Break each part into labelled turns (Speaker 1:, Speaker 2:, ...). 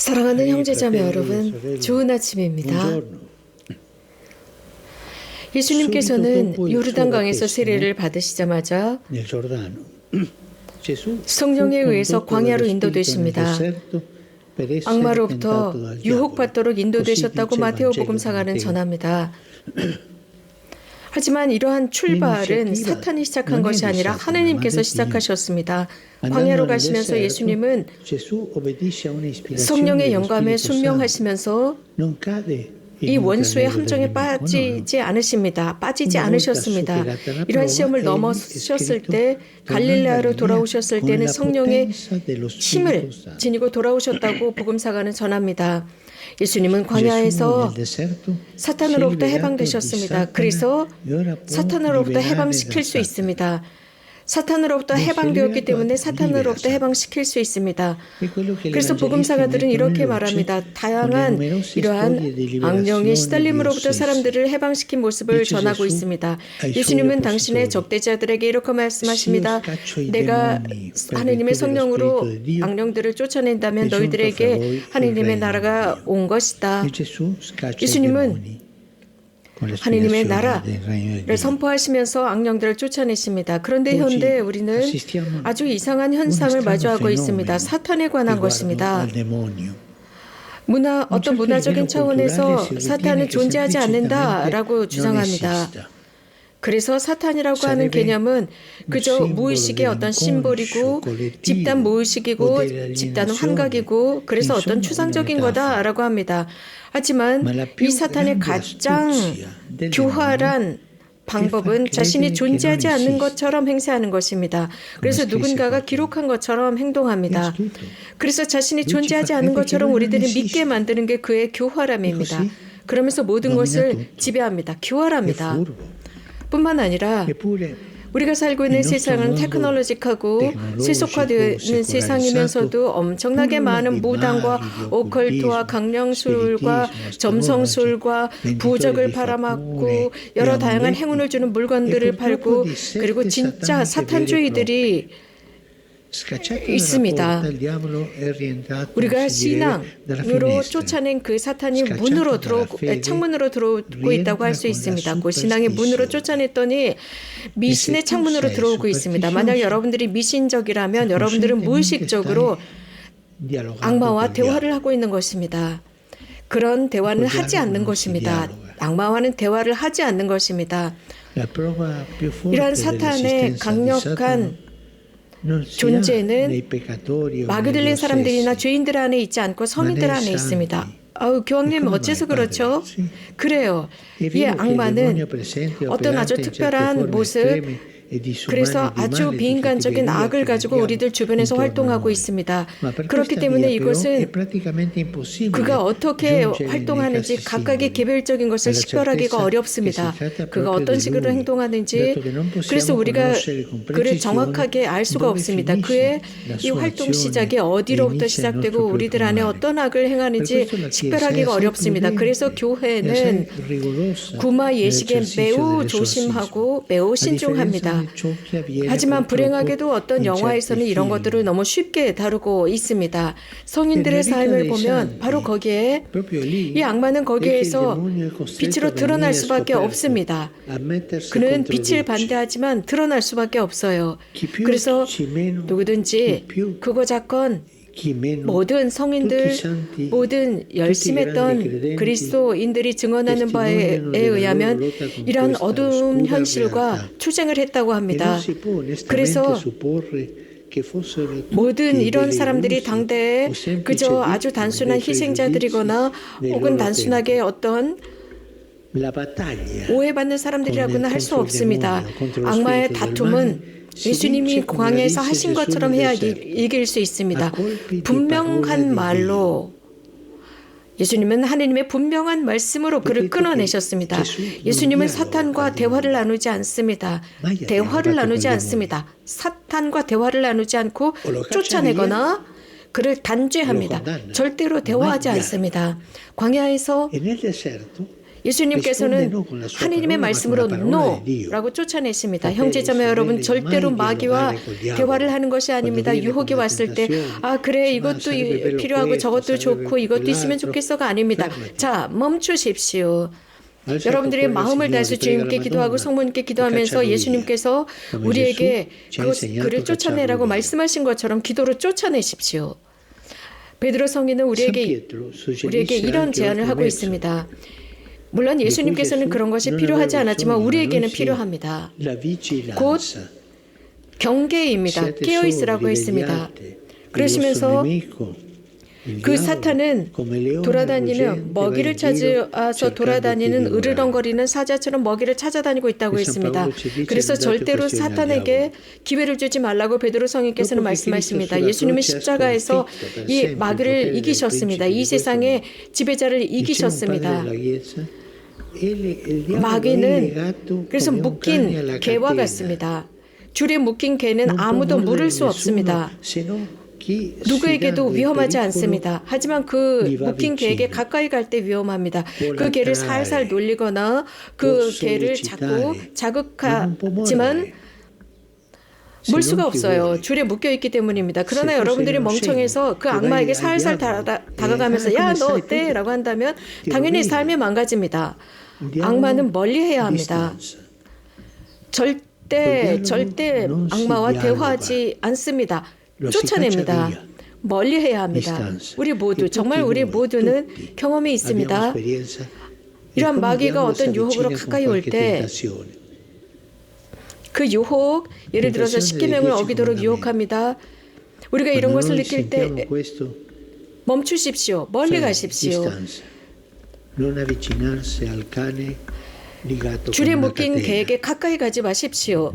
Speaker 1: 사랑하는 형제자매 여러분, 좋은 아침입니다. 예수님께서는 요르단강에서 세례를 받으시자마자 성령에 의해서 광야로 인도되십니다. 악마로부터 유혹받도록 인도되셨다고 마테오복음사가는 전합니다. 하지만 이러한 출발은 사탄이 시작한 것이 아니라 하나님께서 시작하셨습니다. 광야로 가시면서 예수님은 성령의 영감에 순명하시면서 이 원수의 함정에 빠지지 않으셨습니다. 이러한 시험을 넘어섰을 때 갈릴레아로 돌아오셨을 때는 성령의 힘을 지니고 돌아오셨다고 복음사가는 전합니다. 예수님은 광야에서 사탄으로부터 해방되셨습니다. 그래서 사탄으로부터 해방시킬 수 있습니다. 사탄으로부터 해방되었기 때문에 사탄으로부터 해방시킬 수 있습니다. 그래서 복음사가들은 이렇게 말합니다. 다양한 이러한 악령의 시달림으로부터 사람들을 해방시킨 모습을 전하고 있습니다. 예수님은 당신의 적대자들에게 이렇게 말씀하십니다. 내가 하느님의 성령으로 악령들을 쫓아낸다면 너희들에게 하느님의 나라가 온 것이다. 예수님은 하느님의 나라를 선포하시면서 악령들을 쫓아내십니다. 그런데 현대 우리는 아주 이상한 현상을 마주하고 있습니다. 사탄에 관한 것입니다. 어떤 문화적인 차원에서 사탄은 존재하지 않는다라고 주장합니다. 그래서 사탄이라고 하는 개념은 그저 무의식의 어떤 심볼이고 집단 무의식이고 집단 환각이고 그래서 어떤 추상적인 거다라고 합니다. 하지만 이 사탄의 가장 교활한 방법은 자신이 존재하지 않는 것처럼 행세하는 것입니다. 그래서 누군가가 기록한 것처럼 행동합니다. 그래서 자신이 존재하지 않는 것처럼 우리들이 믿게 만드는 게 그의 교활함입니다. 그러면서 모든 것을 지배합니다. 교활합니다. 뿐만 아니라 우리가 살고 있는 세상은 테크놀로직하고 세속화되어 있는 세상이면서도 엄청나게 많은 무당과 오컬트와 강령술과 점성술과 부적을 팔아먹고 여러 다양한 행운을 주는 물건들을 팔고 그리고 진짜 사탄주의들이 있습니다. 우리가 신앙으로 쫓아낸 그 사탄이 창문으로 들어오고 있다고 할 수 있습니다. 그 신앙의 문으로 쫓아냈더니 미신의 창문으로 들어오고 있습니다. 만약 여러분들이 미신적이라면 여러분들은 무의식적으로 악마와 대화를 하고 있는 것입니다. 그런 대화는 하지 않는 것입니다. 악마와는 대화를 하지 않는 것입니다. 이러한 사탄의 강력한 존재는 마귀들린 사람들이나 죄인들 안에 있지 않고 선인들 안에 있습니다. 교황님 어째서 그렇죠? 그래요. 이 악마는 어떤 아주 특별한 모습, 그래서 아주 비인간적인 악을 가지고 우리들 주변에서 활동하고 있습니다. 그렇기 때문에 이것은 그가 어떻게 활동하는지 각각의 개별적인 것을 식별하기가 어렵습니다. 그가 어떤 식으로 행동하는지 그래서 우리가 그를 정확하게 알 수가 없습니다. 그의 이 활동 시작이 어디로부터 시작되고 우리들 안에 어떤 악을 행하는지 식별하기가 어렵습니다. 그래서 교회는 구마 예식에 매우 조심하고 매우 신중합니다. 하지만 불행하게도 어떤 영화에서는 이런 것들을 너무 쉽게 다루고 있습니다. 성인들의 삶을 보면 바로 거기에 이 악마는 거기에서 빛으로 드러날 수밖에 없습니다. 그는 빛을 반대하지만 드러날 수밖에 없어요. 그래서 누구든지 크고 작건 모든 성인들, 모든 열심히 했던 그리스도인들이 증언하는 바에 의하면 이러한 어두운 현실과 투쟁을 했다고 합니다. 그래서 모든 이런 사람들이 당대에 그저 아주 단순한 희생자들이거나 혹은 단순하게 어떤 오해받는 사람들이라고는 할 수 없습니다. 악마의 다툼은 예수님이 광야에서 하신 것처럼 해야 이길 수 있습니다. 분명한 말로 예수님은 하느님의 분명한 말씀으로 그를 끊어내셨습니다. 예수님은 사탄과 대화를 나누지 않습니다. 사탄과 대화를 나누지 않고 쫓아내거나 그를 단죄합니다. 절대로 대화하지 않습니다. 광야에서 예수님께서는 하느님의 말씀으로 NO라고 쫓아내십니다. 형제자매 여러분, 절대로 마귀와 대화를 하는 것이 아닙니다. 유혹이 왔을 때 그래 이것도 필요하고 저것도 좋고 이것도 있으면 좋겠어가 아닙니다. 자, 멈추십시오. 여러분들의 마음을 다해서 주님께 기도하고 성모님께 기도하면서 예수님께서 우리에게 그를 쫓아내라고 말씀하신 것처럼 기도로 쫓아내십시오. 베드로 성인은 우리에게 이런 제안을 하고 있습니다. 물론 예수님께서는 그런 것이 필요하지 않았지만 우리에게는 필요합니다. 곧 경계입니다. 깨어있으라고 했습니다. 그러시면서 그 사탄은 돌아다니는 먹이를 찾아서 돌아다니는 으르렁거리는 사자처럼 먹이를 찾아다니고 있다고 했습니다. 그래서 절대로 사탄에게 기회를 주지 말라고 베드로 성인께서는 말씀하십니다. 예수님은 십자가에서 이 마귀를 이기셨습니다. 이 세상의 지배자를 이기셨습니다. 마귀는 그래서 묶인 개와 같습니다. 줄에 묶인 개는 아무도 물을 수 없습니다. 누구에게도 위험하지 않습니다. 하지만 그 묶인 개에게 가까이 갈 때 위험합니다. 그 개를 살살 놀리거나 그 개를 자꾸 자극하지만 물 수가 없어요. 줄에 묶여있기 때문입니다. 그러나 여러분들이 멍청해서 그 악마에게 살살 다가가면서 야, 너 어때? 라고 한다면 당연히 삶이 망가집니다. 악마는 멀리해야 합니다. 절대 악마와 대화하지 않습니다. 쫓아냅니다. 멀리해야 합니다. 우리 모두는 경험이 있습니다. 이러한 마귀가 어떤 유혹으로 가까이 올 때 그 유혹, 예를 들어서 십계명을 어기도록 유혹합니다. 우리가 이런 것을 느낄 때 멈추십시오. 멀리 가십시오. 줄에 묶인 개에게 가까이 가지 마십시오.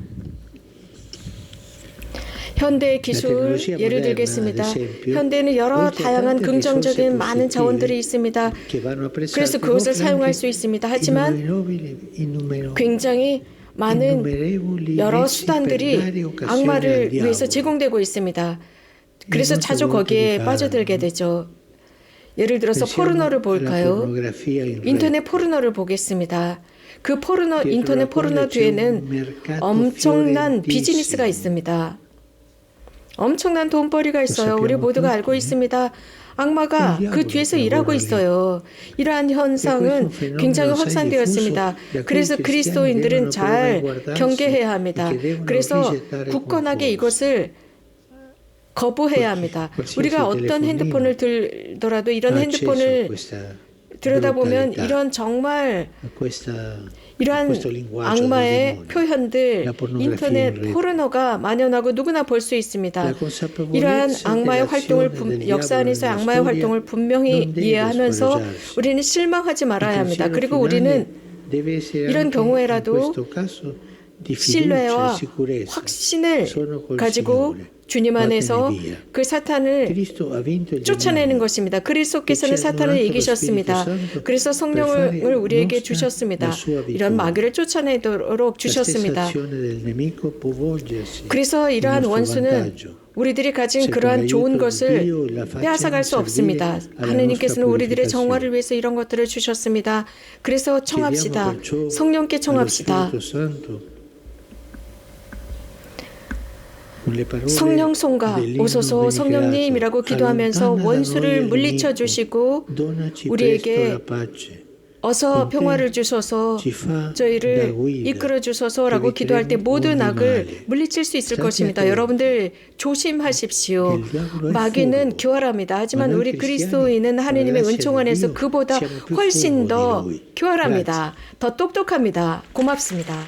Speaker 1: 현대의 기술 예를 들겠습니다. 현대에는 여러 다양한 긍정적인 많은 자원들이 있습니다. 그래서 그것을 사용할 수 있습니다. 하지만 굉장히 많은 여러 수단들이 악마를 위해서 제공되고 있습니다. 그래서 자주 거기에 빠져들게 되죠. 예를 들어서 포르노를 볼까요? 인터넷 포르노를 보겠습니다. 그 인터넷 포르노 뒤에는 엄청난 비즈니스가 있습니다. 엄청난 돈벌이가 있어요. 우리 모두가 알고 있습니다. 악마가 그 뒤에서 일하고 있어요. 이러한 현상은 굉장히 확산되었습니다. 그래서 그리스도인들은 잘 경계해야 합니다. 그래서 굳건하게 이것을 거부해야 합니다. 우리가 어떤 핸드폰을 들더라도 이런 핸드폰을 들여다보면 이러한 악마의 표현들, 인터넷 포르노가 만연하고 누구나 볼 수 있습니다. 이러한 악마의 활동을 역사 안에서 악마의 활동을 분명히 이해하면서 우리는 실망하지 말아야 합니다. 그리고 우리는 이런 경우에라도 신뢰와 확신을 가지고 주님 안에서 그 사탄을 쫓아내는 것입니다. 그리스도께서는 사탄을 이기셨습니다. 그래서 성령을 우리에게 주셨습니다. 이런 마귀를 쫓아내도록 주셨습니다. 그래서 이러한 원수는 우리들이 가진 그러한 좋은 것을 빼앗아갈 수 없습니다. 하느님께서는 우리들의 정화를 위해서 이런 것들을 주셨습니다. 그래서 청합시다. 성령께 청합시다. 성령 송가 오소서 성령님이라고 기도하면서 원수를 물리쳐 주시고 우리에게 어서 평화를 주소서 저희를 이끌어 주소서라고 기도할 때 모든 악을 물리칠 수 있을 것입니다. 여러분들 조심하십시오. 마귀는 교활합니다. 하지만 우리 그리스도인은 하느님의 은총 안에서 그보다 훨씬 더 교활합니다. 더 똑똑합니다. 고맙습니다.